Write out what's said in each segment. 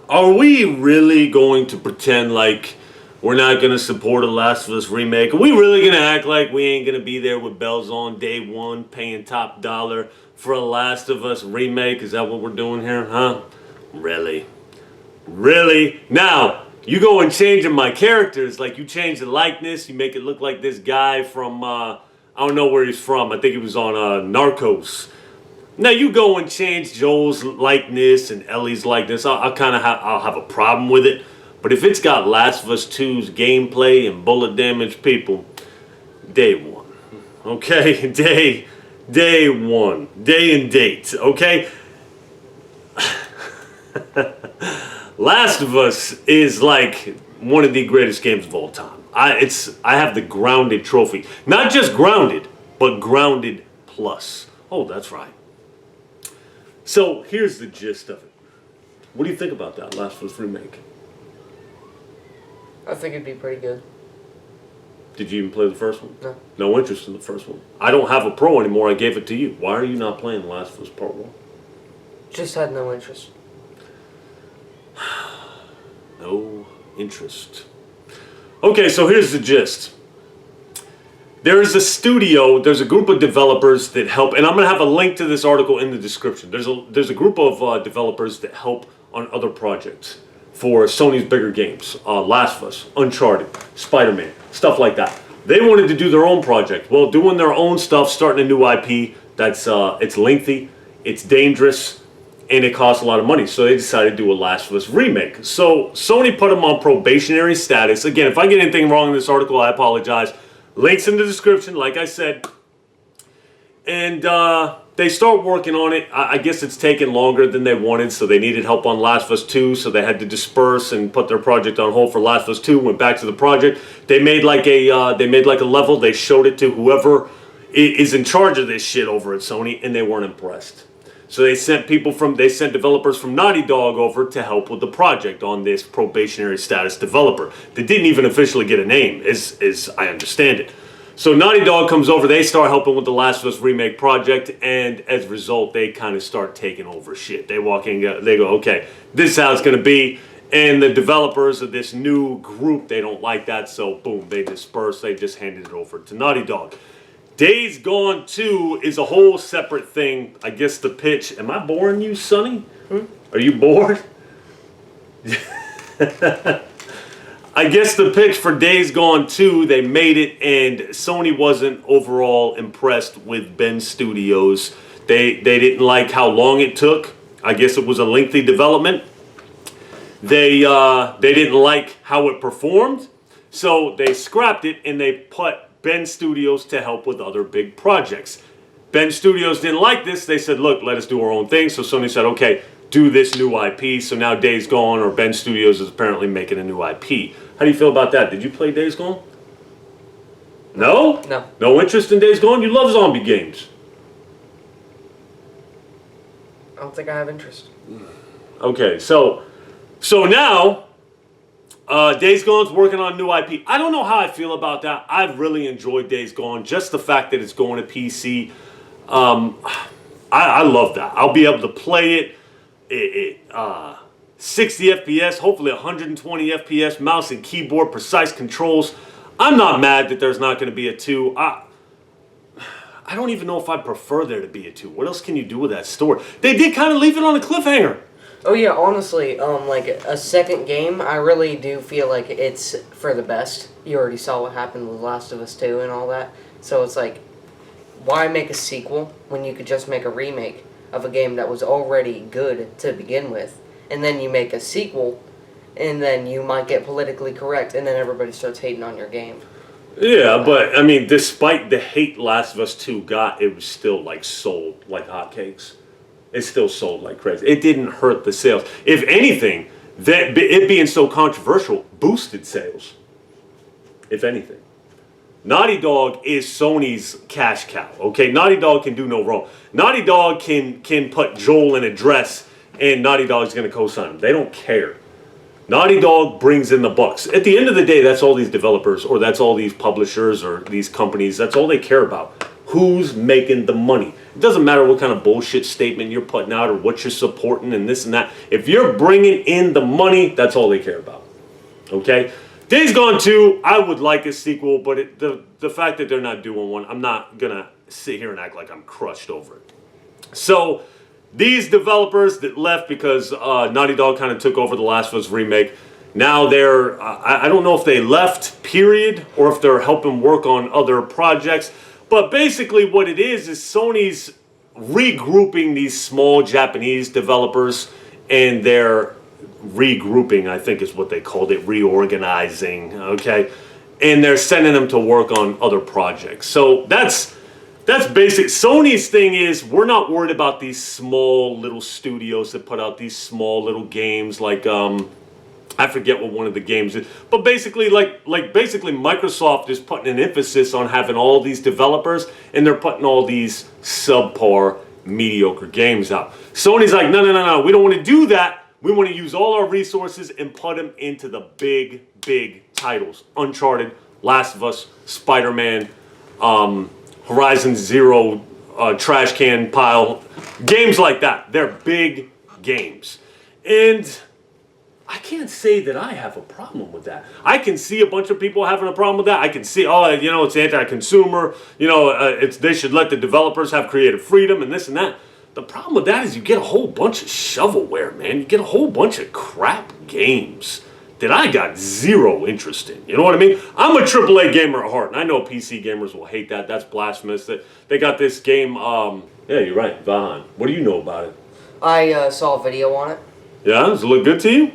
Are we really going to pretend like we're not going to support a Last of Us remake? Are we really going to act like we ain't going to be there with bells on day one, paying top dollar for a Last of Us remake? Is that what we're doing here, huh? Really? Really? Now, you go and changing my characters, like you change the likeness, you make it look like this guy from, I don't know where he's from. I think he was on Narcos. Now you go and change Joel's likeness and Ellie's likeness. I'll have a problem with it. But if it's got Last of Us 2's gameplay and bullet damage, people, day one, okay, day one, day and date, okay. Last of Us is like one of the greatest games of all time. I have the Grounded trophy, not just Grounded, but Grounded Plus. Oh, that's right. So here's the gist of it. What do you think about that Last of Us remake? I think it'd be pretty good. Did you even play the first one? No. No interest in the first one. I don't have a Pro anymore. I gave it to you. Why are you not playing Last of Us Part 1? Just had no interest. No interest. Okay, so here's the gist. There's a group of developers that help, and I'm going to have a link to this article in the description. There's a group of developers that help on other projects for Sony's bigger games. Last of Us, Uncharted, Spider-Man, stuff like that. They wanted to do their own project. Well, doing their own stuff, starting a new IP, it's lengthy, it's dangerous, and it costs a lot of money. So they decided to do a Last of Us remake. So Sony put them on probationary status. Again, if I get anything wrong in this article, I apologize. Links in the description, like I said. And they start working on it. I guess it's taken longer than they wanted, so they needed help on Last of Us 2, so they had to disperse and put their project on hold for Last of Us 2, went back to the project. They made like a level, they showed it to whoever is in charge of this shit over at Sony, and they weren't impressed. So they sent developers from Naughty Dog over to help with the project on this probationary status developer. They didn't even officially get a name, as I understand it. So Naughty Dog comes over, they start helping with the Last of Us remake project, and as a result, they kind of start taking over shit. They walk in, they go, okay, this is how it's going to be. And the developers of this new group, they don't like that, so boom, they disperse. They just handed it over to Naughty Dog. Days Gone 2 is a whole separate thing. I guess the pitch... Am I boring you, Sonny? Are you bored? I guess the pitch for Days Gone 2, they made it, and Sony wasn't overall impressed with Ben Studios. They didn't like how long it took. I guess it was a lengthy development. They didn't like how it performed, so they scrapped it, and they put Ben Studios to help with other big projects. Ben Studios didn't like this. They said, look, let us do our own thing. So Sony said, okay, do this new IP. So now Days Gone, or Ben Studios, is apparently making a new IP. How do you feel about that? Did you play Days Gone? No? No. No interest in Days Gone? You love zombie games. I don't think I have interest. Okay, so now... Days Gone's working on a new IP. I don't know how I feel about that. I've really enjoyed Days Gone. Just the fact that it's going to PC. I love that. I'll be able to play it 60 FPS, hopefully 120 FPS, mouse and keyboard, precise controls. I'm not mad that there's not going to be a 2. I don't even know if I prefer there to be a 2. What else can you do with that story? They did kind of leave it on a cliffhanger. Oh yeah, honestly, like a second game, I really do feel like it's for the best. You already saw what happened with Last of Us 2 and all that. So it's like, why make a sequel when you could just make a remake of a game that was already good to begin with? And then you make a sequel, and then you might get politically correct, and then everybody starts hating on your game. Yeah, but I mean, despite the hate Last of Us 2 got, it was still like sold like hotcakes. It still sold like crazy. It didn't hurt the sales. If anything, it being so controversial boosted sales. If anything. Naughty Dog is Sony's cash cow. Okay, Naughty Dog can do no wrong. Naughty Dog can put Joel in a dress, and Naughty Dog's going to co-sign him. They don't care. Naughty Dog brings in the bucks. At the end of the day, that's all these developers, or that's all these publishers, or these companies, that's all they care about. Who's making the money? It doesn't matter what kind of bullshit statement you're putting out or what you're supporting and this and that. If you're bringing in the money, that's all they care about. Okay? Days Gone 2, I would like a sequel, but the fact that they're not doing one, I'm not going to sit here and act like I'm crushed over it. So, these developers that left because Naughty Dog kind of took over the Last of Us remake, now they're, I don't know if they left, period, or if they're helping work on other projects. But basically what it is Sony's regrouping these small Japanese developers, and they're regrouping, I think is what they called it, reorganizing, okay? And they're sending them to work on other projects. So that's basic. Sony's thing is, we're not worried about these small little studios that put out these small little games like, I forget what one of the games is, but basically, basically Microsoft is putting an emphasis on having all these developers, and they're putting all these subpar, mediocre games out. Sony's like, no, we don't want to do that. We want to use all our resources and put them into the big titles. Uncharted, Last of Us, Spider-Man, Horizon Zero, trash can pile, games like that. They're big games. And I can't say that I have a problem with that. I can see a bunch of people having a problem with that. I can see, it's anti-consumer. They should let the developers have creative freedom and this and that. The problem with that is you get a whole bunch of shovelware, man. You get a whole bunch of crap games that I got zero interest in. You know what I mean? I'm a AAA gamer at heart, and I know PC gamers will hate that. That's blasphemous. That they got this game. Yeah, you're right, Vahan. What do you know about it? I saw a video on it. Yeah, does it look good to you?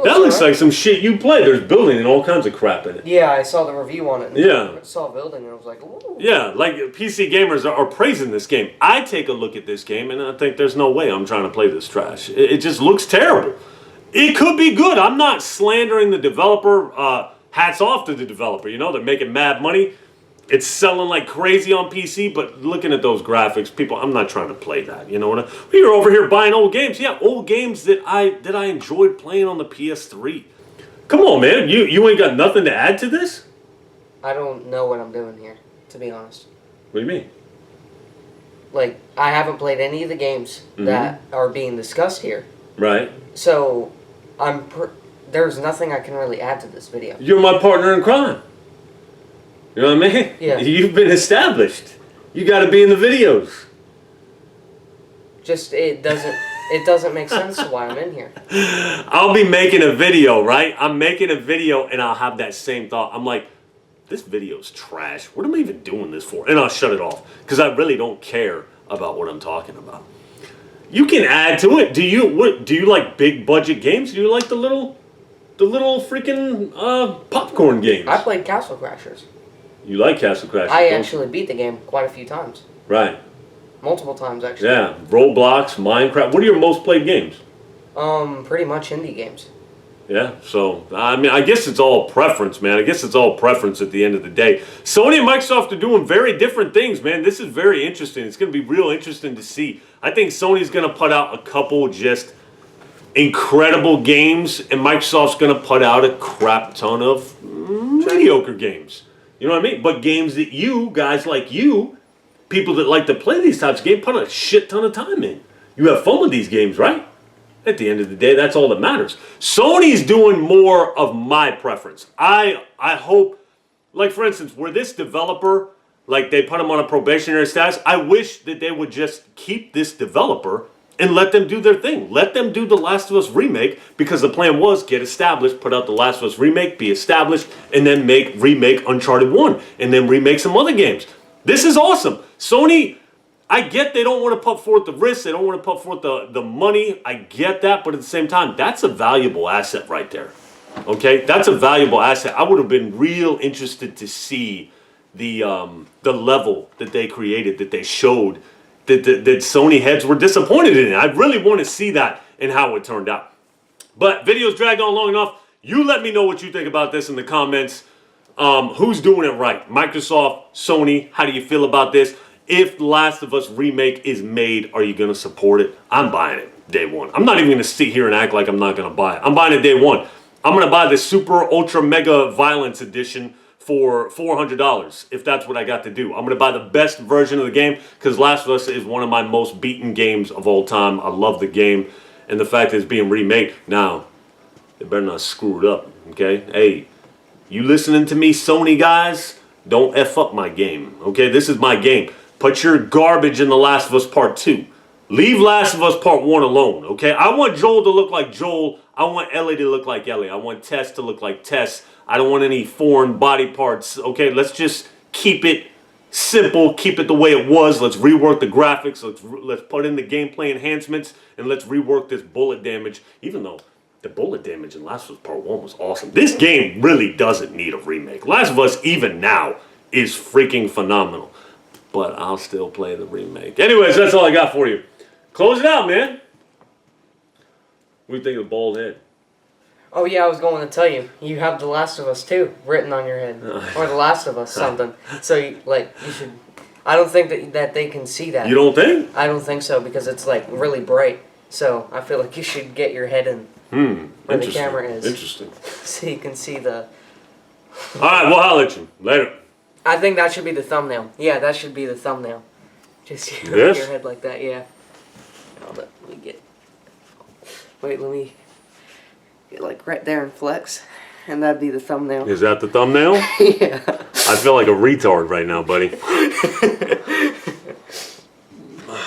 That looks like some shit you play. There's building and all kinds of crap in it. Yeah, I saw the review on it. Yeah. I saw a building and I was like, ooh. Yeah, like PC gamers are praising this game. I take a look at this game and I think there's no way I'm trying to play this trash. It just looks terrible. It could be good. I'm not slandering the developer. Hats off to the developer. They're making mad money. It's selling like crazy on PC, but looking at those graphics, people, I'm not trying to play that. You know what? We're over here buying old games. Yeah, old games that I enjoyed playing on the PS3. Come on, man. You ain't got nothing to add to this? I don't know what I'm doing here, to be honest. What do you mean? Like, I haven't played any of the games that are being discussed here. Right. So, there's nothing I can really add to this video. You're my partner in crime. You know what I mean? Yeah. You've been established. You got to be in the videos. Just it doesn't make sense why I'm in here. I'll be making a video, right? I'm making a video and I'll have that same thought. I'm like, this video's trash. What am I even doing this for? And I'll shut it off because I really don't care about what I'm talking about. You can add to it. Do you like big budget games? Do you like the little freaking popcorn games? I played Castle Crashers. You like Castle Crashers? I actually beat the game quite a few times. Right. Multiple times, actually. Yeah. Roblox, Minecraft. What are your most played games? Pretty much indie games. Yeah, so, I mean, I guess it's all preference, man. I guess it's all preference at the end of the day. Sony and Microsoft are doing very different things, man. This is very interesting. It's going to be real interesting to see. I think Sony's going to put out a couple just incredible games, and Microsoft's going to put out a crap ton of mediocre games. You know what I mean? But games that you, guys like you, people that like to play these types of games, put a shit ton of time in. You have fun with these games, right? At the end of the day, that's all that matters. Sony's doing more of my preference. I hope, like for instance, where this developer, like they put him on a probationary status, I wish that they would just keep this developer and let them do their thing. Let them do the Last of Us remake, because the plan was get established, put out the Last of Us remake, be established, and then remake Uncharted 1, and then remake some other games. This is awesome. Sony, I get they don't want to put forth the risk, they don't want to put forth the money, I get that, but at the same time, that's a valuable asset right there. Okay? That's a valuable asset. I would have been real interested to see the level that they created, that they showed, that Sony heads were disappointed in it. I really want to see that and how it turned out. But videos dragged on long enough. You let me know what you think about this in the comments. Who's doing it right? Microsoft, Sony, how do you feel about this? If The Last of Us remake is made, are you going to support it? I'm buying it day one. I'm not even going to sit here and act like I'm not going to buy it. I'm buying it day one. I'm going to buy the Super Ultra Mega Violence Edition for $400 if that's what I got to do. I'm going to buy the best version of the game because Last of Us is one of my most beaten games of all time. I love the game, and the fact that it's being remade. Now, they better not screw it up, okay? Hey, you listening to me, Sony guys? Don't F up my game, okay? This is my game. Put your garbage in The Last of Us Part 2. Leave Last of Us Part 1 alone, okay? I want Joel to look like Joel. I want Ellie to look like Ellie. I want Tess to look like Tess. I don't want any foreign body parts, okay? Let's just keep it simple. Keep it the way it was. Let's rework the graphics. Let's put in the gameplay enhancements. And let's rework this bullet damage. Even though the bullet damage in Last of Us Part 1 was awesome. This game really doesn't need a remake. Last of Us, even now, is freaking phenomenal. But I'll still play the remake. Anyways, that's all I got for you. Close it out, man. What do you think of the bald head? Oh yeah, I was going to tell you. You have The Last of Us 2 written on your head. Or The Last of Us something. So, you should... I don't think that they can see that. You don't think? I don't think so, because it's, really bright. So, I feel like you should get your head in where the camera is. Interesting. So you can see the... Alright, we'll holler at you. Later. I think that should be the thumbnail. Yeah, that should be the thumbnail. Just your head like that, yeah. Oh, let me get... Wait, let me... Get right there and flex. And that'd be the thumbnail. Is that the thumbnail? Yeah. I feel like a retard right now, buddy.